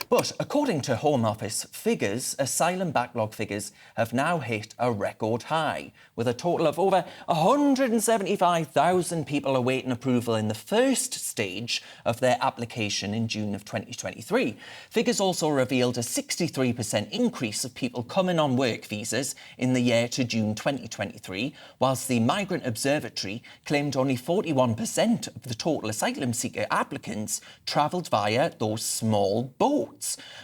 But according to Home Office figures, asylum backlog figures have now hit a record high, with a total of over 175,000 people awaiting approval in the first stage of their application in June of 2023. Figures also revealed a 63% increase of people coming on work visas in the year to June 2023, whilst the Migrant Observatory claimed only 41% of the total asylum seeker applicants travelled via those small boats.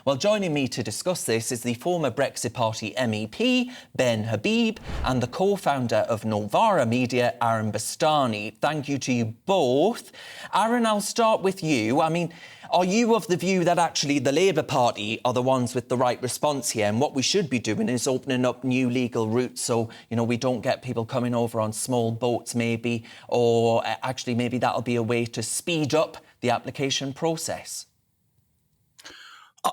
Well, joining me to discuss this is the former Brexit Party MEP, Ben Habib, and the co-founder of Novara Media, Aaron Bastani. Thank you to you both. Aaron, I'll start with you. I mean, are you of the view that actually the Labour Party are the ones with the right response here, and what we should be doing is opening up new legal routes so, you know, we don't get people coming over on small boats maybe, or actually maybe that'll be a way to speed up the application process?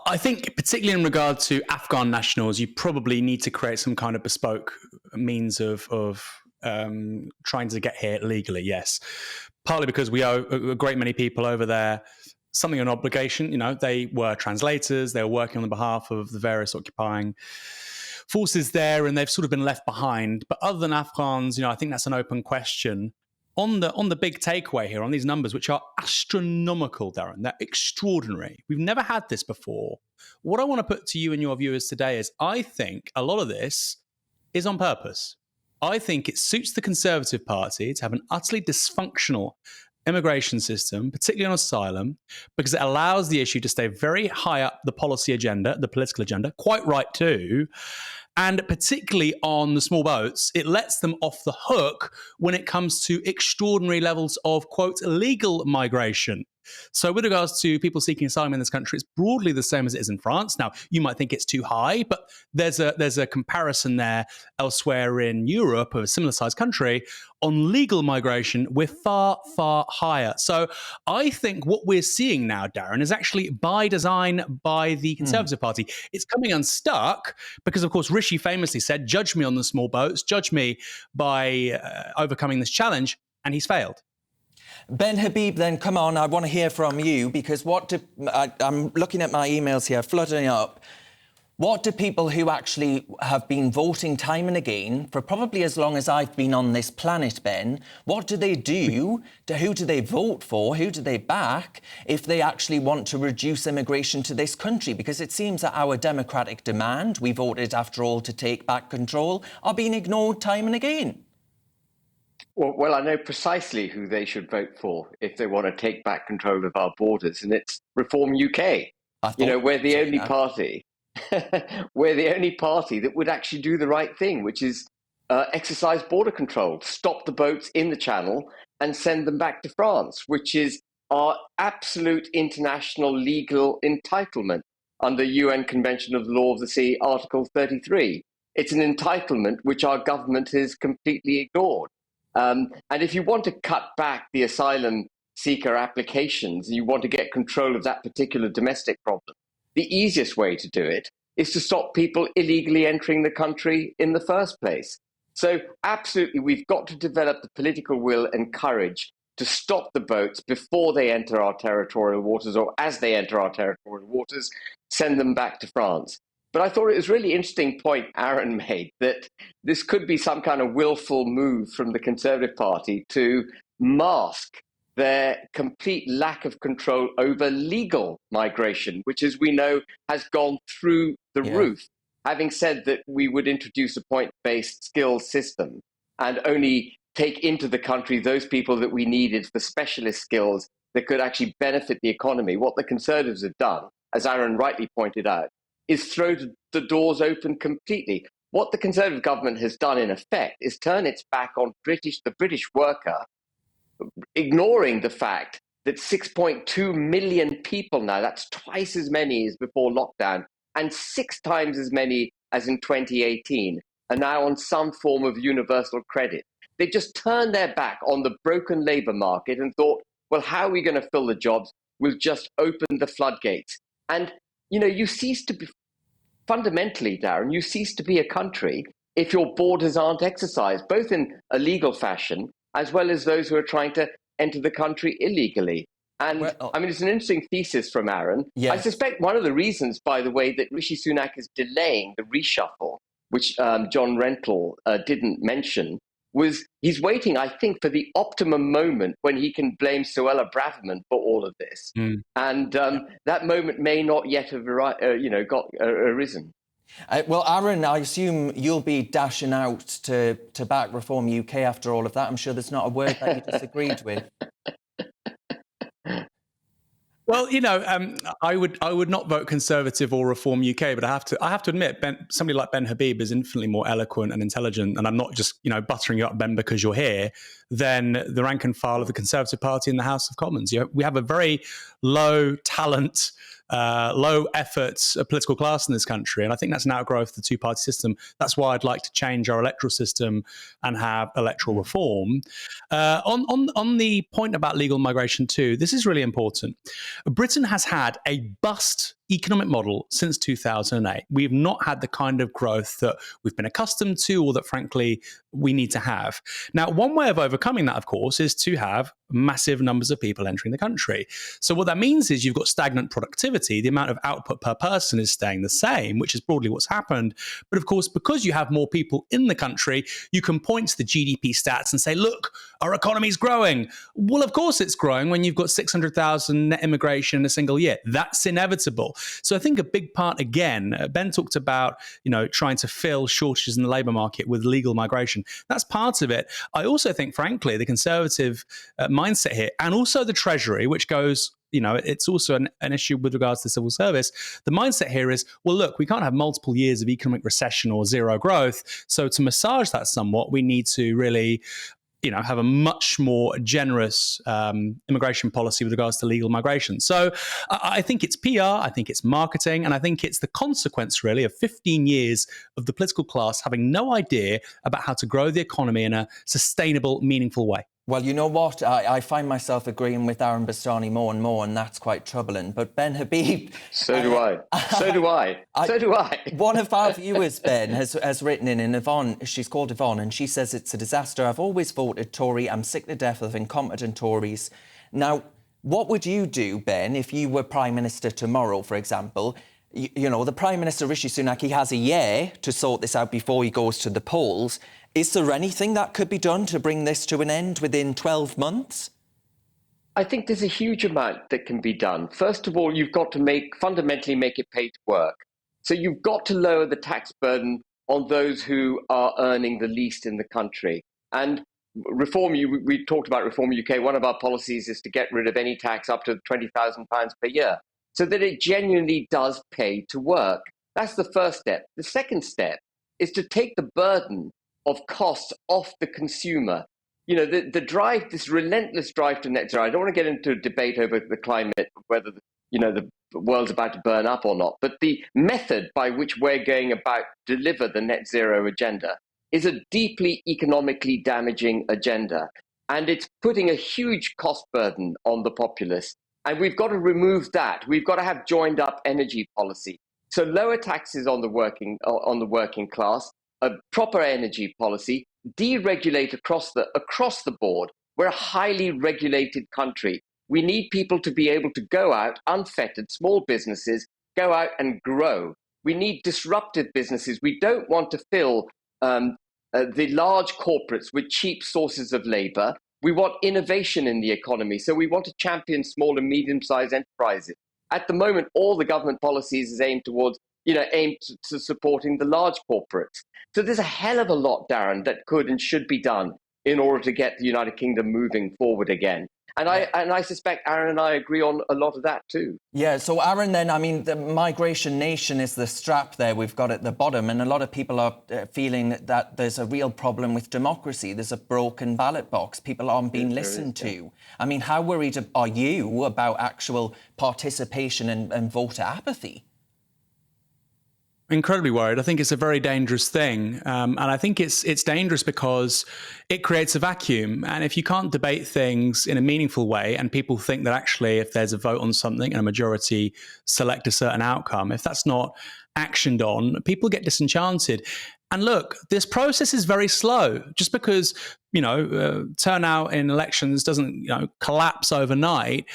I think particularly in regard to Afghan nationals, you probably need to create some kind of bespoke means of trying to get here legally, yes. Partly because we owe a great many people over there something, an obligation. You know, they were translators, they were working on the behalf of the various occupying forces there, and they've sort of been left behind. But other than Afghans, you know, I think that's an open question. On the big takeaway here, on these numbers, which are astronomical, Darren, they're extraordinary. We've never had this before. What I want to put to you and your viewers today is I think a lot of this is on purpose. I think it suits the Conservative Party to have an utterly dysfunctional immigration system, particularly on asylum, because it allows the issue to stay very high up the policy agenda, the political agenda, quite right too. And particularly on the small boats, it lets them off the hook when it comes to extraordinary levels of, quote, illegal migration. So with regards to people seeking asylum in this country, it's broadly the same as it is in France. Now, you might think it's too high, but there's a comparison there elsewhere in Europe, of a similar sized country. On legal migration, we're far, far higher. So I think what we're seeing now, Darren, is actually by design by the Conservative Party. It's coming unstuck because, of course, Rishi famously said, judge me on the small boats, judge me by overcoming this challenge, and he's failed. Ben Habib, then, come on, I want to hear from you, because I'm looking at my emails here, flooding up. What do people who actually have been voting time and again for probably as long as I've been on this planet, Ben, what do they do? Who do they vote for? Who do they back if they actually want to reduce immigration to this country? Because it seems that our democratic demand, we voted, after all, to take back control, are being ignored time and again. Well, I know precisely who they should vote for if they want to take back control of our borders, and it's Reform UK. You know, we're the only party, we're the only party that would actually do the right thing, which is exercise border control, stop the boats in the Channel and send them back to France, which is our absolute international legal entitlement under UN Convention of the Law of the Sea, Article 33. It's an entitlement which our government has completely ignored. And if you want to cut back the asylum seeker applications and you want to get control of that particular domestic problem, the easiest way to do it is to stop people illegally entering the country in the first place. So absolutely, we've got to develop the political will and courage to stop the boats before they enter our territorial waters, or as they enter our territorial waters, send them back to France. But I thought it was a really interesting point Aaron made, that this could be some kind of willful move from the Conservative Party to mask their complete lack of control over legal migration, which, as we know, has gone through the roof. Having said that we would introduce a point-based skills system and only take into the country those people that we needed for specialist skills that could actually benefit the economy, what the Conservatives have done, as Aaron rightly pointed out, is throw the doors open completely. What the Conservative government has done, in effect, is turn its back on the British worker, ignoring the fact that 6.2 million people now, that's twice as many as before lockdown, and 6 times as many as in 2018, are now on some form of universal credit. They just turned their back on the broken labour market and thought, well, how are we going to fill the jobs? We'll just open the floodgates. And, you know, you cease to be, fundamentally, Darren, you cease to be a country if your borders aren't exercised, both in a legal fashion, as well as those who are trying to enter the country illegally. And Well, I mean, it's an interesting thesis from Aaron. yes. I suspect one of the reasons, by the way, that Rishi Sunak is delaying the reshuffle, which John Rentoul didn't mention, was he's waiting, I think, for the optimum moment when he can blame Suella Braverman for all of this. And that moment may not yet have arisen. Well, Aaron, I assume you'll be dashing out to back Reform UK after all of that. I'm sure there's not a word that you disagreed with. Well, I would not vote Conservative or Reform UK, but I have to admit, somebody like Ben Habib is infinitely more eloquent and intelligent, and I'm not just buttering you up, Ben, because you're here, than the rank and file of the Conservative Party in the House of Commons. We have a very low talent, low effort political class in this country, and I think that's an outgrowth of the two-party system. That's why I'd like to change our electoral system and have electoral reform. On the point about legal migration too, this is really important. Britain has had a bust economic model since 2008. We've not had the kind of growth that we've been accustomed to, or that, frankly, we need to have. Now, one way of overcoming that, of course, is to have massive numbers of people entering the country. So what that means is you've got stagnant productivity. The amount of output per person is staying the same, which is broadly what's happened. But of course, because you have more people in the country, you can point to the GDP stats and say, look, our economy's growing. Well, of course it's growing when you've got 600,000 net immigration in a single year. That's inevitable. So I think a big part, again, Ben talked about, trying to fill shortages in the labour market with legal migration. That's part of it. I also think, frankly, the Conservative mindset here, and also the Treasury, which goes, it's also an issue with regards to the civil service. The mindset here is, well, look, we can't have multiple years of economic recession or zero growth. So to massage that somewhat, we need to really have a much more generous immigration policy with regards to legal migration. So I think it's PR, I think it's marketing, and I think it's the consequence, really, of 15 years of the political class having no idea about how to grow the economy in a sustainable, meaningful way. Well, you know what? I find myself agreeing with Aaron Bastani more and more, and that's quite troubling. But Ben Habib... So do I. So do I. So do I. One of our viewers, Ben, has written in, and Yvonne, she's called Yvonne, and she says, it's a disaster. I've always voted Tory. I'm sick to death of incompetent Tories. Now, what would you do, Ben, if you were Prime Minister tomorrow, for example? The Prime Minister, Rishi Sunak, he has a year to sort this out before he goes to the polls. Is there anything that could be done to bring this to an end within 12 months? I think there's a huge amount that can be done. First of all, you've got to fundamentally make it pay to work. So you've got to lower the tax burden on those who are earning the least in the country. And we talked about Reform UK. One of our policies is to get rid of any tax up to £20,000 per year, so that it genuinely does pay to work. That's the first step. The second step is to take the burden of costs off the consumer. The drive, this relentless drive to net zero. I don't want to get into a debate over the climate, whether the world's about to burn up or not. But the method by which we're going about to deliver the net zero agenda is a deeply economically damaging agenda. And it's putting a huge cost burden on the populace. And we've got to remove that. We've got to have joined up energy policy. So lower taxes on the working class, a proper energy policy, deregulate across the board. We're a highly regulated country. We need people to be able to go out unfettered, small businesses, go out and grow. We need disruptive businesses. We don't want to fill the large corporates with cheap sources of labor. We want innovation in the economy. So we want to champion small and medium-sized enterprises. At the moment, all the government policies is aimed to supporting the large corporates. So there's a hell of a lot, Darren, that could and should be done in order to get the United Kingdom moving forward again. And I suspect Aaron and I agree on a lot of that too. Yeah, so Aaron, then, the migration nation is the strap there we've got at the bottom, and a lot of people are feeling that there's a real problem with democracy. There's a broken ballot box. People aren't being listened to. How worried are you about actual participation and voter apathy? Incredibly worried. I think it's a very dangerous thing. And I think it's dangerous because it creates a vacuum. And if you can't debate things in a meaningful way, and people think that actually if there's a vote on something and a majority select a certain outcome, if that's not actioned on, people get disenchanted. And look, this process is very slow. Just because, turnout in elections doesn't, collapse overnight,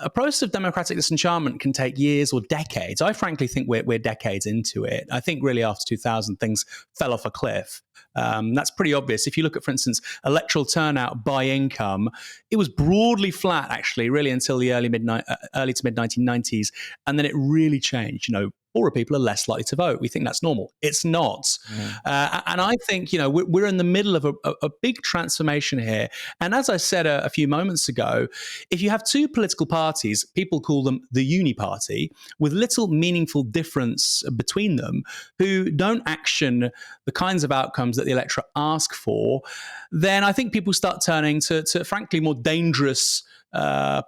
a process of democratic disenchantment can take years or decades. I frankly think we're decades into it. I think really after 2000, things fell off a cliff. That's pretty obvious. If you look at, for instance, electoral turnout by income, it was broadly flat, actually, really until the early to mid 1990s. And then it really changed. Poorer people are less likely to vote. We think that's normal. It's not. And I think, we're in the middle of a big transformation here. And as I said a few moments ago, if you have two political parties, people call them the uni party, with little meaningful difference between them, who don't action the kinds of outcomes that the electorate ask for, then I think people start turning to frankly, more dangerous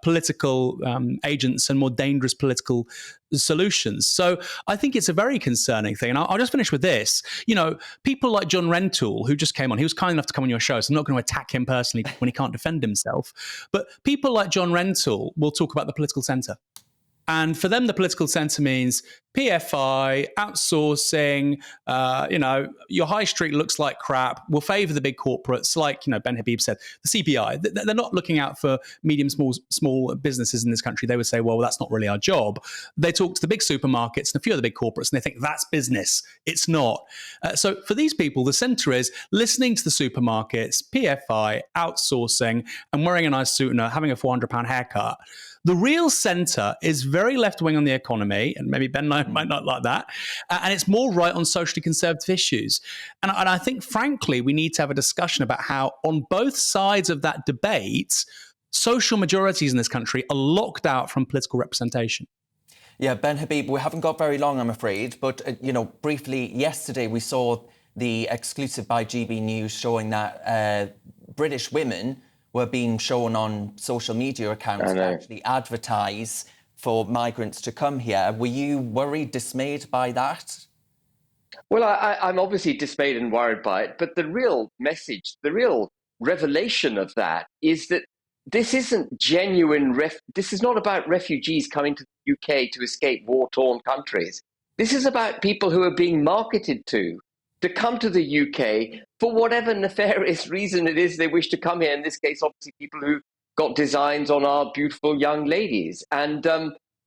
political agents and more dangerous political solutions. So I think it's a very concerning thing. And I'll just finish with this. People like John Rentoul, who just came on, he was kind enough to come on your show, so I'm not going to attack him personally when he can't defend himself. But people like John Rentoul will talk about the political centre. And for them, the political centre means PFI, outsourcing, your high street looks like crap. We'll favour the big corporates, like, Ben Habib said, the CPI. They're not looking out for medium, small businesses in this country. They would say, well, that's not really our job. They talk to the big supermarkets and a few of the big corporates, and they think that's business. It's not. So for these people, the centre is listening to the supermarkets, PFI, outsourcing, and wearing a nice suit and having a £400 haircut. The real centre is very left-wing on the economy, and maybe Ben might not like that, and it's more right on socially conservative issues. And I think, frankly, we need to have a discussion about how, on both sides of that debate, social majorities in this country are locked out from political representation. Yeah, Ben Habib, we haven't got very long, I'm afraid, but, briefly, yesterday we saw the exclusive by GB News showing that British women were being shown on social media accounts to actually advertise for migrants to come here. Were you worried, dismayed by that? Well, I'm obviously dismayed and worried by it, but the real message, the real revelation of that is that this isn't genuine, this is not about refugees coming to the UK to escape war-torn countries. This is about people who are being marketed to come to the UK for whatever nefarious reason it is they wish to come here. In this case, obviously, people who got designs on our beautiful young ladies. And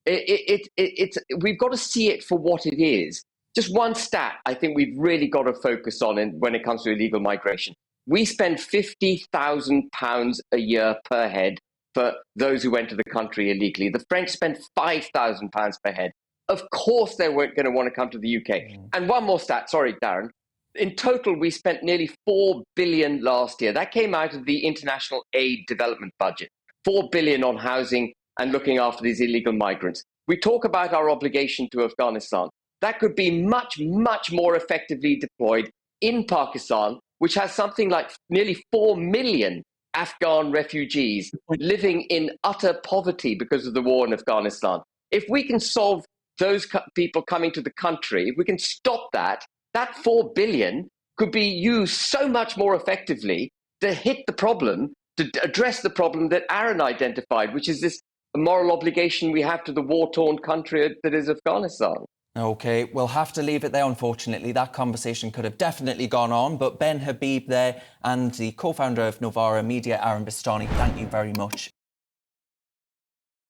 we've got to see it for what it is. Just one stat I think we've really got to focus on when it comes to illegal migration. We spend £50,000 a year per head for those who enter the country illegally. The French spend £5,000 per head. Of course, they weren't going to want to come to the UK. And one more stat, sorry, Darren. In total, we spent nearly $4 billion last year. That came out of the international aid development budget. $4 billion on housing and looking after these illegal migrants. We talk about our obligation to Afghanistan. That could be much, much more effectively deployed in Pakistan, which has something like nearly 4 million Afghan refugees living in utter poverty because of the war in Afghanistan. If we can solve those people coming to the country, if we can stop that, that 4 billion could be used so much more effectively to hit the problem, to address the problem that Aaron identified, which is this moral obligation we have to the war-torn country that is Afghanistan. OK, we'll have to leave it there, unfortunately. That conversation could have definitely gone on, but Ben Habib there and the co-founder of Novara Media, Aaron Bastani, thank you very much.